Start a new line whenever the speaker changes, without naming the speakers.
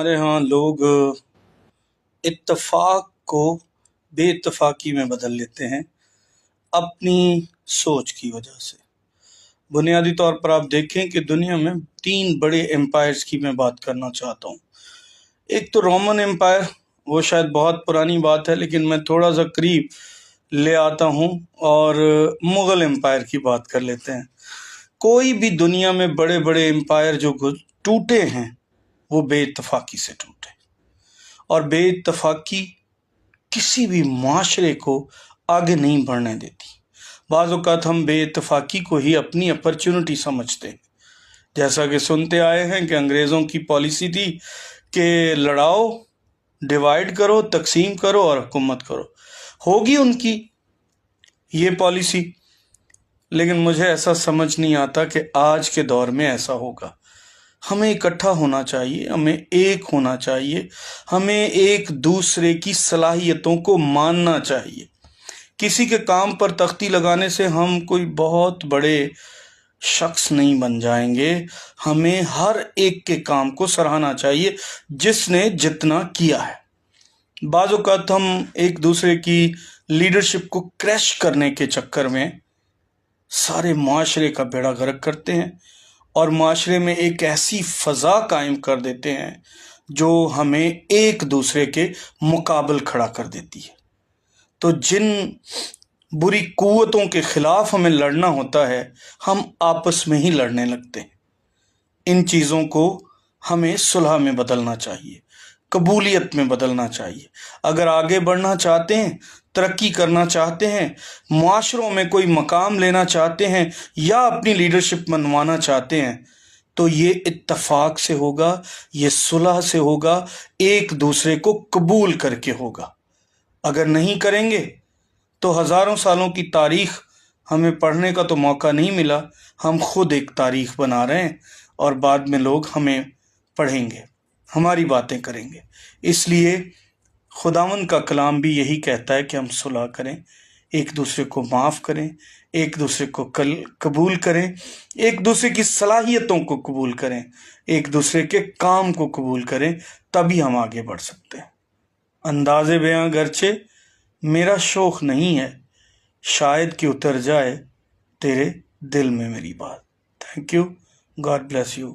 ہمارے ہاں لوگ اتفاق کو بے اتفاقی میں بدل لیتے ہیں اپنی سوچ کی وجہ سے۔ بنیادی طور پر آپ دیکھیں کہ دنیا میں 3 بڑے امپائرز کی میں بات کرنا چاہتا ہوں۔ ایک تو رومن امپائر، وہ شاید بہت پرانی بات ہے لیکن میں تھوڑا سا قریب لے آتا ہوں، اور مغل امپائر کی بات کر لیتے ہیں۔ کوئی بھی دنیا میں بڑے بڑے امپائر جو ٹوٹے ہیں وہ بے اتفاقی سے ٹوٹے، اور بے اتفاقی کسی بھی معاشرے کو آگے نہیں بڑھنے دیتی۔ بعض اوقات ہم بے اتفاقی کو ہی اپنی اپرچونٹی سمجھتے ہیں، جیسا کہ سنتے آئے ہیں کہ انگریزوں کی پالیسی تھی کہ لڑاؤ، ڈیوائیڈ کرو، تقسیم کرو اور حکومت کرو۔ ہوگی ان کی یہ پالیسی، لیکن مجھے ایسا سمجھ نہیں آتا کہ آج کے دور میں ایسا ہوگا۔ ہمیں اکٹھا ہونا چاہیے، ہمیں ایک ہونا چاہیے، ہمیں ایک دوسرے کی صلاحیتوں کو ماننا چاہیے۔ کسی کے کام پر تختی لگانے سے ہم کوئی بہت بڑے شخص نہیں بن جائیں گے۔ ہمیں ہر ایک کے کام کو سراہنا چاہیے جس نے جتنا کیا ہے۔ بعض اوقات ہم ایک دوسرے کی لیڈرشپ کو کریش کرنے کے چکر میں سارے معاشرے کا بیڑا غرق کرتے ہیں، اور معاشرے میں ایک ایسی فضا قائم کر دیتے ہیں جو ہمیں ایک دوسرے کے مقابل کھڑا کر دیتی ہے۔ تو جن بری قوتوں کے خلاف ہمیں لڑنا ہوتا ہے، ہم آپس میں ہی لڑنے لگتے ہیں۔ ان چیزوں کو ہمیں صلح میں بدلنا چاہیے، قبولیت میں بدلنا چاہیے۔ اگر آگے بڑھنا چاہتے ہیں، ترقی کرنا چاہتے ہیں، معاشروں میں کوئی مقام لینا چاہتے ہیں، یا اپنی لیڈرشپ منوانا چاہتے ہیں، تو یہ اتفاق سے ہوگا، یہ صلح سے ہوگا، ایک دوسرے کو قبول کر کے ہوگا۔ اگر نہیں کریں گے تو ہزاروں سالوں کی تاریخ ہمیں پڑھنے کا تو موقع نہیں ملا، ہم خود ایک تاریخ بنا رہے ہیں، اور بعد میں لوگ ہمیں پڑھیں گے، ہماری باتیں کریں گے۔ اس لیے خداوند کا کلام بھی یہی کہتا ہے کہ ہم صلح کریں، ایک دوسرے کو معاف کریں، ایک دوسرے کو قبول کریں، ایک دوسرے کی صلاحیتوں کو قبول کریں، ایک دوسرے کے کام کو قبول کریں، تبھی ہم آگے بڑھ سکتے ہیں۔ انداز بیاں گرچہ میرا شوق نہیں ہے، شاید کہ اتر جائے تیرے دل میں میری بات۔ Thank you, God bless you.